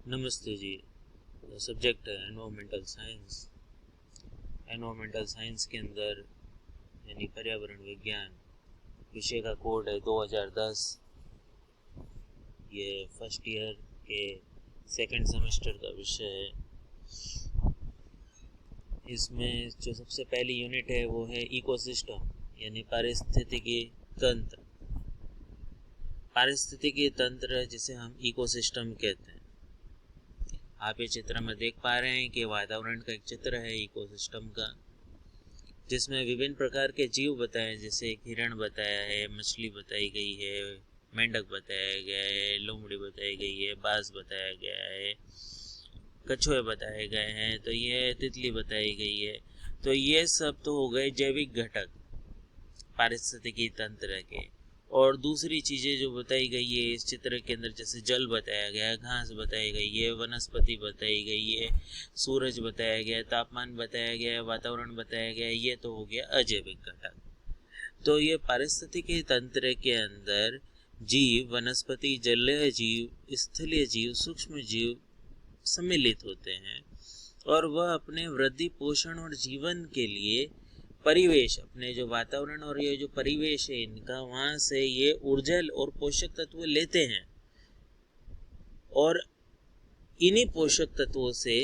नमस्ते जी। सब्जेक्ट है environmental science. Environmental science के अंदर यानी पर्यावरण विज्ञान विषय का कोड है 2010। ये फर्स्ट ईयर के सेकंड सेमेस्टर का विषय है। इसमें जो सबसे पहली यूनिट है वो है इकोसिस्टम यानी पारिस्थितिकी तंत्र। पारिस्थितिकी तंत्र जिसे हम इकोसिस्टम कहते हैं। आप ये चित्र में देख पा रहे हैं कि वातावरण का एक चित्र है इकोसिस्टम का, जिसमें विभिन्न प्रकार के जीव बताए, जैसे हिरण बताया है, मछली बताई गई है, मेंढक बताया गया है, लोमड़ी बताई गई है, बाज बताया गया है, कछुए बताए गए हैं, तो ये तितली बताई गई है। तो ये सब तो हो गए जैविक घटक पारिस्थितिकी तंत्र के। और दूसरी चीज़ें जो बताई गई है इस चित्र के अंदर, जैसे जल बताया गया है, घास बताई गई है, वनस्पति बताई गई है, सूरज बताया गया है, तापमान बताया गया है, वातावरण बताया गया है, ये तो हो गया अजैविक घटक। तो ये पारिस्थितिकी तंत्र के अंदर जीव, वनस्पति, जलीय जीव, स्थलीय जीव, सूक्ष्म जीव सम्मिलित होते हैं और वह अपने वृद्धि, पोषण और जीवन के लिए परिवेश, अपने जो वातावरण और ये जो परिवेश है इनका, वहाँ से ये ऊर्जा और पोषक तत्व लेते हैं और इन्हीं पोषक तत्वों से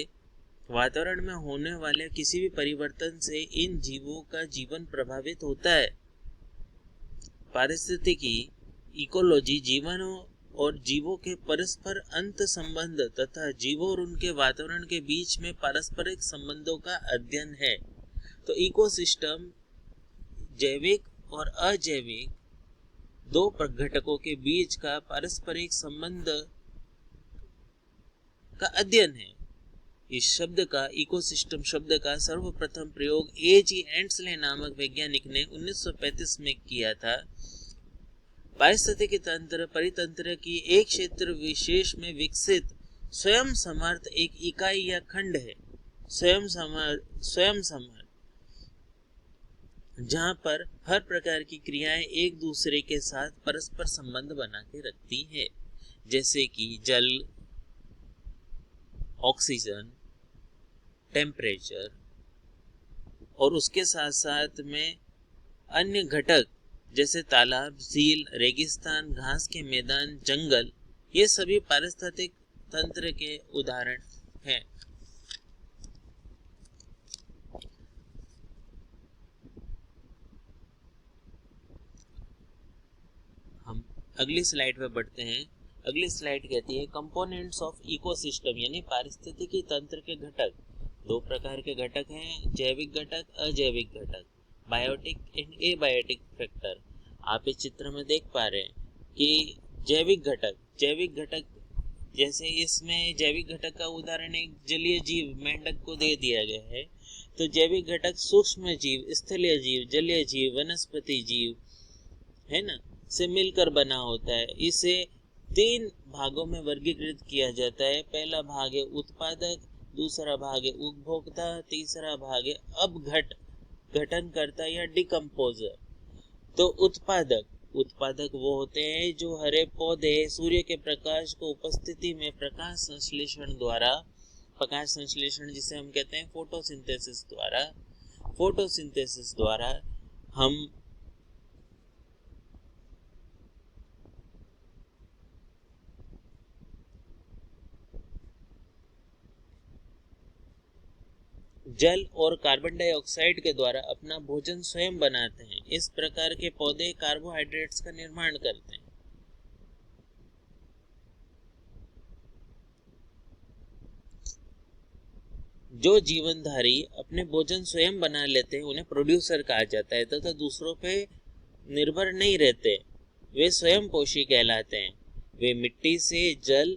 वातावरण में होने वाले किसी भी परिवर्तन से इन जीवों का जीवन प्रभावित होता है। पारिस्थितिकी इकोलॉजी जीवनों और जीवों के परस्पर अंत संबंध तथा जीवों और उनके वातावरण के बीच में पारस्परिक संबंधों का अध्ययन है। तो इकोसिस्टम जैविक और अजैविक दो घटकों के बीच का पारस्परिक संबंध का अध्ययन है। इस शब्द का, इकोसिस्टम शब्द का सर्वप्रथम प्रयोग A.G. एंडस्ले नामक वैज्ञानिक ने 1935 में किया था। पारिस्थितिकी तंत्र परितंत्र की एक क्षेत्र विशेष में विकसित स्वयं समर्थ एक इकाई या खंड है। स्वयं समर्थ जहाँ पर हर प्रकार की क्रियाएं एक दूसरे के साथ परस्पर संबंध बना के रखती है, जैसे कि जल, ऑक्सीजन, टेम्परेचर और उसके साथ साथ में अन्य घटक जैसे तालाब, झील, रेगिस्तान, घास के मैदान, जंगल, ये सभी पारिस्थितिक तंत्र के उदाहरण हैं। हम अगली स्लाइड पे बढ़ते हैं। अगली स्लाइड कहती है कंपोनेंट्स ऑफ इकोसिस्टम यानी पारिस्थितिकी तंत्र के घटक। दो प्रकार के घटक हैं, जैविक घटक, अजैविक घटक, बायोटिक एंड एबायोटिक फैक्टर। आप इस चित्र में देख पा रहे हैं कि जैविक घटक जैसे इसमें जैविक घटक का उदाहरण एक जलीय जीव मेंढक को दे दिया गया है। तो जैविक घटक सूक्ष्म जीव, स्थलीय जीव, जलीय जीव, वनस्पति जीव है ना, से मिलकर बना होता है। इसे तीन भागों में वर्गीकृत किया जाता है। पहला भाग है उत्पादक, दूसरा भाग है उपभोक्ता, तीसरा भाग है अपघटनकर्ता या डिकम्पोजर। तो उत्पादक वो होते हैं जो हरे पौधे सूर्य के प्रकाश को उपस्थिति में प्रकाश संश्लेषण जिसे हम कहते हैं फोटोसिंथेसिस द्वारा हम जल और कार्बन डाइऑक्साइड के द्वारा अपना भोजन स्वयं बनाते हैं। इस प्रकार के पौधे कार्बोहाइड्रेट्स का निर्माण करते हैं। जो जीवनधारी अपने भोजन स्वयं बना लेते हैं उन्हें प्रोड्यूसर कहा जाता है तथा दूसरों पे निर्भर नहीं रहते, वे स्वयं पोषी कहलाते हैं। वे मिट्टी से जल,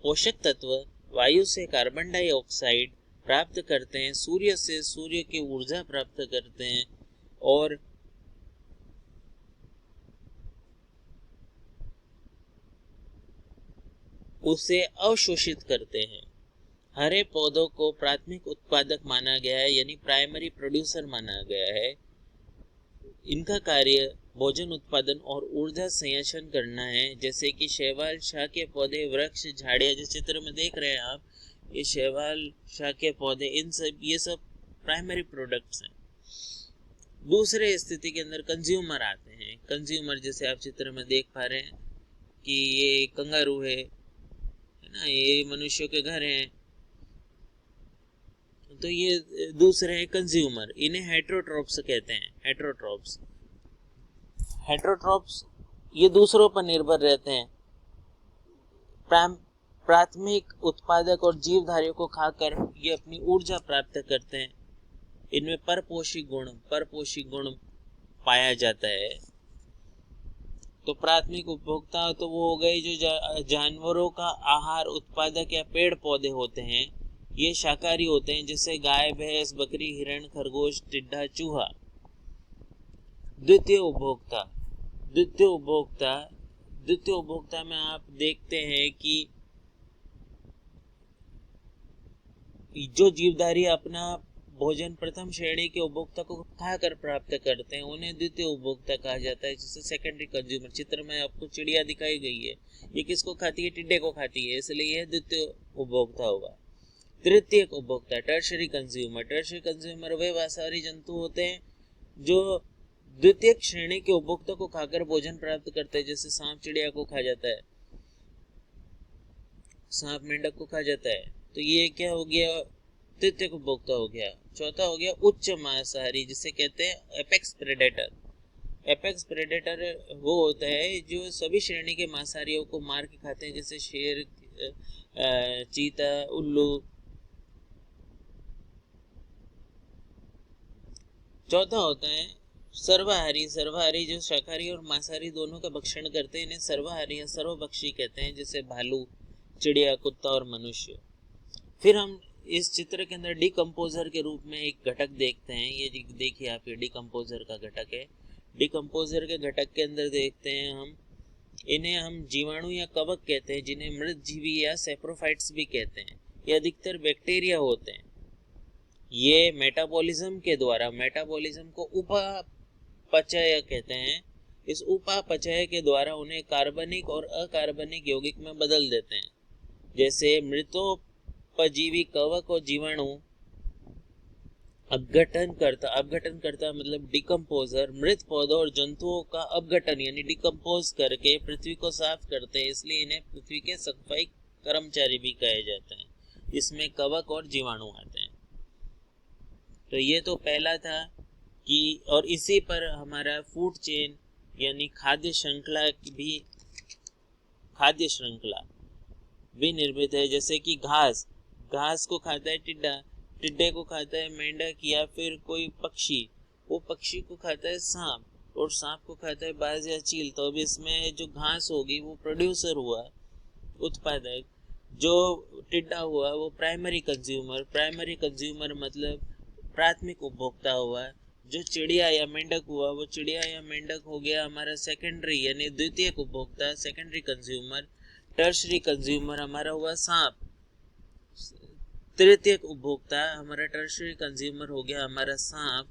पोषक तत्व, वायु से कार्बन डाइऑक्साइड प्राप्त करते हैं, सूर्य से सूर्य की ऊर्जा प्राप्त करते हैं और उसे अवशोषित करते हैं। हरे पौधों को प्राथमिक उत्पादक माना गया है यानी प्राइमरी प्रोड्यूसर माना गया है। इनका कार्य भोजन उत्पादन और ऊर्जा संचयन करना है, जैसे कि शैवाल, शाक के पौधे, वृक्ष, झाड़ियाँ, जिस चित्र में देख रहे हैं आप, ये शैवाल, शाक के पौधे, ये सब प्राइमरी प्रोडक्ट्स हैं। दूसरे स्थिति के अंदर कंज्यूमर आते हैं। कंज्यूमर जैसे आप चित्र में देख पा रहे हैं कि ये कंगारू है ना, ये मनुष्यों के घर हैं, तो ये दूसरे हैं कंज्यूमर। इन्हें हेटेरोट्रॉप्स कहते हैं। हेटेरोट्रॉप्स ये दूसरों पर निर्भर रहते हैं। प्राथमिक उत्पादक और जीवधारियों को खाकर ये अपनी ऊर्जा प्राप्त करते हैं। इनमें परपोषी गुण पाया जाता है। तो प्राथमिक उपभोक्ता तो वो हो गए जो जानवरों का आहार उत्पादक या पेड़ पौधे होते हैं, ये शाकाहारी होते हैं, जैसे गाय, भैंस, बकरी, हिरण, खरगोश, टिड्डा, चूहा। द्वितीय उपभोक्ता में आप देखते हैं कि जो जीवधारी अपना भोजन प्रथम श्रेणी के उपभोक्ता को खाकर प्राप्त करते हैं, उन्हें द्वितीय उपभोक्ता कहा जाता है, जिसे सेकेंडरी कंज्यूमर। चित्र में आपको चिड़िया दिखाई गई है, ये किसको खाती है? टिड्डे को खाती है, इसलिए यह द्वितीय उपभोक्ता होगा। तृतीय उपभोक्ता टर्शरी कंज्यूमर वे मांसाहारी जंतु होते हैं जो द्वितीय श्रेणी के उपभोक्ता को खाकर भोजन प्राप्त करते हैं, जैसे सांप चिड़िया को खा जाता है, सांप मेंढक को खा जाता है। तो ये क्या हो गया? तृतीय उपभोक्ता हो गया। चौथा हो गया उच्च मांसाहारी, जिसे कहते हैं एपेक्स प्रेडेटर। एपेक्स प्रेडेटर वो होता है जो सभी श्रेणी के मांसाहारियों को मार के खाते हैं, जैसे शेर, चीता, उल्लू। चौथा होता है सर्वाहारी जो शाकाहारी और मांसाहारी दोनों का भक्षण करते हैं, इन्हें सर्वाहारी या सर्वभक्षी कहते हैं, जैसे भालू, चिड़िया, कुत्ता और मनुष्य। फिर हम इस चित्र के अंदर डिकम्पोजर के रूप में एक घटक देखते हैं। ये देखिए आप, ये डिकम्पोजर का घटक है। डिकम्पोजर के घटक के अंदर देखते हैं इन्हें हम जीवाणु या कवक कहते हैं, जिन्हें मृत जीवी या सेप्रोफाइट्स भी कहते हैं। ये अधिकतर बैक्टीरिया होते हैं। ये मेटाबॉलिज्म को उपापचय कहते हैं। इस उपापचय के द्वारा उन्हें कार्बनिक और अकार्बनिक यौगिक में बदल देते हैं। जैसे मृतोपजीवी कवक और जीवाणु अपघटनकर्ता मतलब डिकम्पोजर मृत पौधों और जंतुओं का अपघटन यानी डिकम्पोज करके पृथ्वी को साफ करते हैं, इसलिए इन्हें पृथ्वी के सफाई कर्मचारी भी कहे जाते हैं। इसमें कवक और जीवाणु आते हैं। तो ये तो पहला था कि, और इसी पर हमारा फूड चेन यानी खाद्य श्रृंखला भी निर्मित है। जैसे कि घास को खाता है टिड्डे को खाता है मेंढक या फिर कोई पक्षी, वो पक्षी को खाता है सांप, और सांप को खाता है बाज या चील। तो अब इसमें जो घास होगी वो प्रोड्यूसर हुआ, उत्पादक। जो टिड्डा हुआ वो प्राइमरी कंज्यूमर मतलब प्राथमिक उपभोक्ता हुआ। जो चिड़िया या मेंढक हुआ वो हो गया हमारा सेकेंडरी यानी द्वितीयक उपभोक्ता, सेकेंडरी कंज्यूमर। टर्शरी कंज्यूमर हमारा हुआ सांप। तृतीयक उपभोक्ता हमारा टर्शरी कंज्यूमर हो गया हमारा सांप।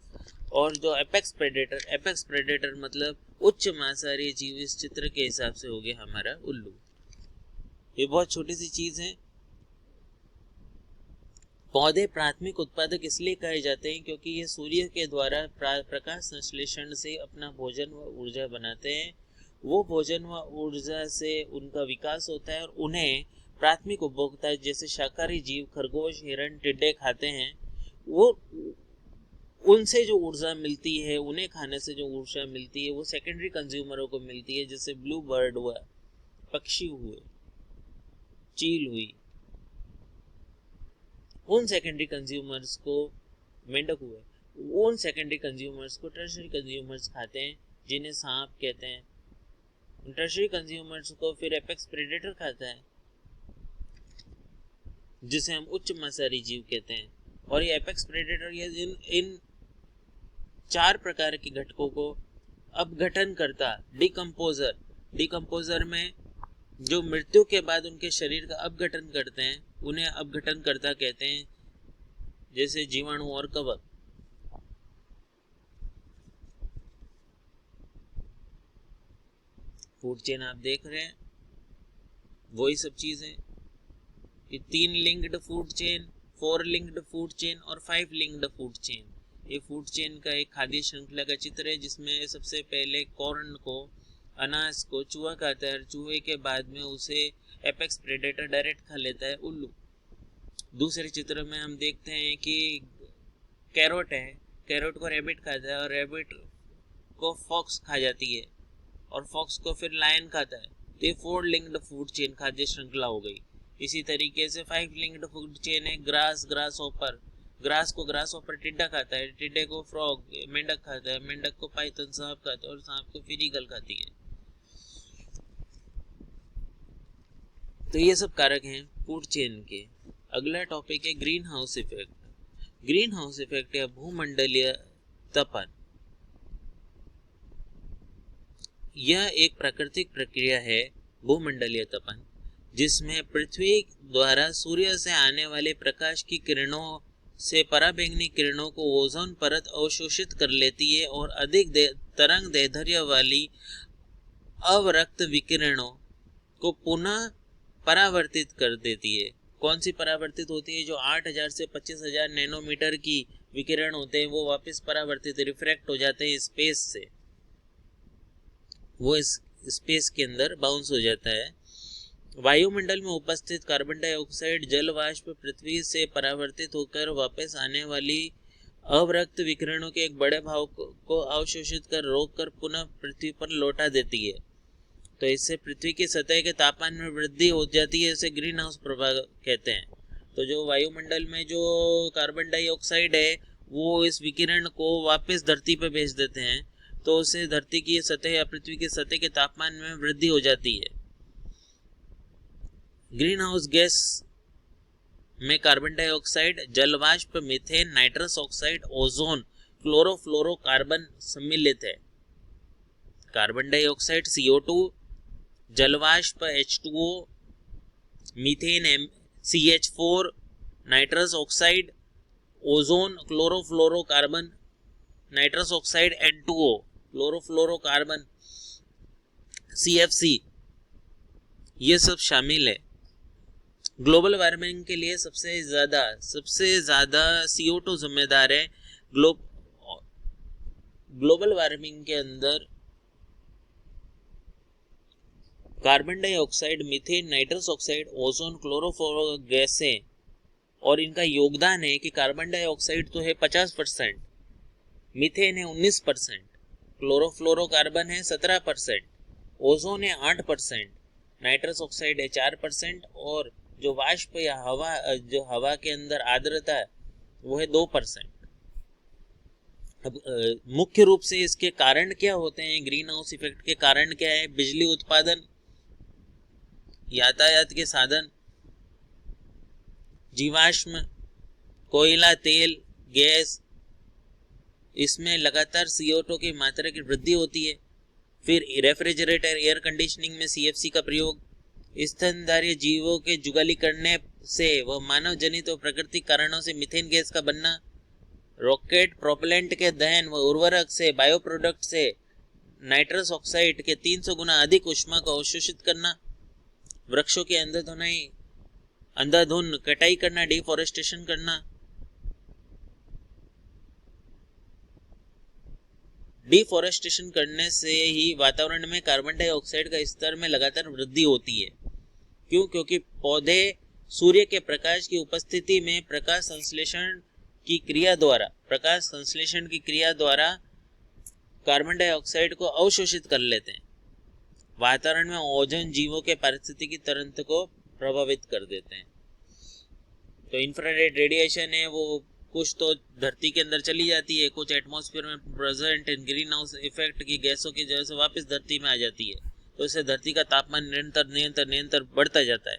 और जो एपेक्स प्रेडेटर मतलब उच्च मांसाहारी जीव इस चित्र के हिसाब से हो गया हमारा उल्लू। ये बहुत छोटी सी चीज है। पौधे प्राथमिक उत्पादक इसलिए कहे जाते हैं क्योंकि ये सूर्य के द्वारा प्रकाश संश्लेषण से अपना भोजन व ऊर्जा बनाते हैं। वो भोजन व ऊर्जा से उनका विकास होता है और उन्हें प्राथमिक उपभोक्ता जैसे शाकाहारी जीव खरगोश, हिरण, टिड्डे खाते हैं। वो उनसे जो ऊर्जा मिलती है, उन्हें खाने से जो ऊर्जा मिलती है वो सेकेंडरी कंज्यूमरों को मिलती है, जैसे ब्लू बर्ड हुआ, पक्षी हुए, चील हुई। उन सेकेंडरी कंज्यूमर्स को मेंढक हुए, उन सेकेंडरी कंज्यूमर्स को टर्शरी कंज्यूमर्स खाते हैं, जिन्हें सांप कहते हैं। टर्शरी कंज्यूमर्स को फिर एपेक्स प्रेडेटर खाता है, जिसे हम उच्च मांसाहारी जीव कहते हैं। और ये एपेक्स प्रेडेटर ये इन चार प्रकार के घटकों को अपघटन करता डिकम्पोजर में जो मृत्यु के बाद उनके शरीर का अपघटन करते हैं उन्हें अपघटन करता कहते हैं, जैसे जीवाणु और कवक। फूड चेन आप देख रहे हैं, वही सब चीज़ें कि 3 linked food chain, 4 linked food chain और 5 लिंक्ड फूड चेन। ये फूड चेन का एक खाद्य श्रृंखला का चित्र है, जिसमें सबसे पहले कॉर्न को, अनाज को चूहा खाता है, चूहे के बाद में उसे एपेक्स प्रेडेटर डायरेक्ट खा लेता है, उल्लू। दूसरे चित्र में हम देखते हैं कि कैरोट है, कैरोट को रैबिट खाता है और रैबिट को फॉक्स खा जाती है और फॉक्स को फिर लायन खाता है। तो ये 4 लिंक्ड फूड चेन खाद्य श्रृंखला हो गई। इसी तरीके से 5 लिंक्ड फूड चेन है, ग्रास, ग्रास ऑपर, ग्रास को ग्रास ऑपर टिड्डा खाता है, टिड्डे को फ्रॉग, मेंढक खाता है, मेंढक को पाइथन सांप खाता है और सांप को फिर ईगल खाती है। तो ये सब कारक हैं फूड चेन के। अगला टॉपिक है green house effect. Green house effect या भूमंडलीय तपन, यह एक प्राकृतिक प्रक्रिया है भूमंडलीय तपन, जिसमें पृथ्वी द्वारा सूर्य से आने वाले प्रकाश की किरणों से पराबैंगनी किरणों को ओजोन परत अवशोषित कर लेती है और अधिक तरंग दैर्ध्य वाली अवरक्त विकिरणों को पुनः परावर्तित कर देती है। कौन सी परावर्तित होती है? जो 8000 से 25000 नैनोमीटर की विकिरण होते हैं वो वापस परावर्तित, रिफ्रैक्ट हो जाते हैं स्पेस से, वो इस स्पेस के अंदर बाउंस हो जाता है। वायुमंडल में उपस्थित कार्बन डाइऑक्साइड जल वाष्प पृथ्वी से परावर्तित होकर वापस आने वाली अवरक्त विकिरणों के एक बड़े भाग को अवशोषित कर रोककर पुनः पृथ्वी पर लौटा देती है। तो इससे पृथ्वी की सतह के तापमान में वृद्धि हो जाती है, इसे ग्रीन हाउस प्रभाव कहते हैं। तो जो वायुमंडल में जो कार्बन डाइऑक्साइड है वो इस विकिरण को वापस धरती पर भेज देते हैं, तो उससे धरती की सतह या पृथ्वी की सतह के तापमान में वृद्धि हो जाती है। ग्रीन हाउस गैस में कार्बन डाइऑक्साइड, जलवाष्प, methane, nitrous oxide, ozone, chlorofluorocarbon सम्मिलित है। कार्बन डाइऑक्साइड CO2, जलवाष्प H2O, methane CH4, nitrous oxide, ozone, chlorofluorocarbon, nitrous oxide N2O, chlorofluorocarbon CFC, ये सब शामिल है। ग्लोबल वार्मिंग के लिए सबसे ज्यादा CO2 जिम्मेदार है। ग्लोबल वार्मिंग के अंदर carbon dioxide, methane, nitrous oxide, ozone, chlorofluoro गैसें, और इनका योगदान है कि कार्बन डाइऑक्साइड तो है 50%, मीथेन है 19%, क्लोरोफ्लोरोकार्बन है 17%, ओजोन है 8%, नाइट्रस ऑक्साइड है 4% और जो वाष्प या हवा के अंदर आर्द्रता है वो है 2%। अब मुख्य रूप से इसके कारण क्या होते हैं? ग्रीन हाउस इफेक्ट के कारण क्या है? बिजली उत्पादन, यातायात के साधन, जीवाश्म, कोयला, तेल, गैस, इसमें लगातार CO2 की मात्रा की वृद्धि होती है। फिर रेफ्रिजरेटर, एयर कंडीशनिंग में CFC का प्रयोग, स्तनधारी जीवों के जुगाली करने से व मानव जनित व प्राकृतिक कारणों से मीथेन गैस का बनना, रॉकेट प्रोपेलेंट के दहन व उर्वरक से, बायो प्रोडक्ट से नाइट्रस ऑक्साइड के 300 गुना अधिक ऊष्मा को अवशोषित करना, वृक्षों के अंधाधुंध कटाई करना, डिफॉरेस्टेशन करना। डिफॉरेस्टेशन करने से ही वातावरण में कार्बन डाइऑक्साइड का स्तर में लगातार वृद्धि होती है। क्यों? क्योंकि पौधे सूर्य के प्रकाश की उपस्थिति में प्रकाश संश्लेषण की क्रिया द्वारा कार्बन डाइऑक्साइड को अवशोषित कर लेते हैं। वातावरण में ओजोन जीवों के पारिस्थितिकी तंत्र को प्रभावित कर देते हैं। तो इंफ्रारेड रेडिएशन है वो कुछ तो धरती के अंदर चली जाती है, कुछ एटमॉस्फेयर में प्रेजेंट ग्रीन हाउस इफेक्ट की गैसों की वजह से वापस धरती में आ जाती है। तो इससे धरती का तापमान निरंतर बढ़ता जाता है।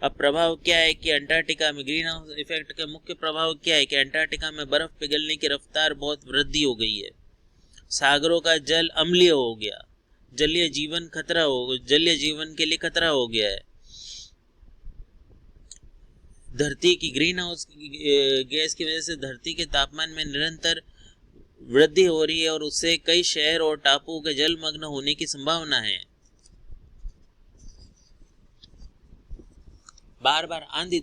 अब प्रभाव क्या है कि अंटार्कटिका में ग्रीन हाउस इफेक्ट का मुख्य प्रभाव क्या है कि अंटार्कटिका में बर्फ पिघलने की रफ्तार बहुत वृद्धि हो गई है। सागरों का जल अम्लीय हो गया, जलीय जीवन के लिए खतरा हो गया है। धरती की ग्रीन हाउस गैस की वजह से धरती के तापमान में निरंतर वृद्धि हो रही है और उससे कई शहर और टापू के जलमग्न होने की संभावना है। बार बार आंधी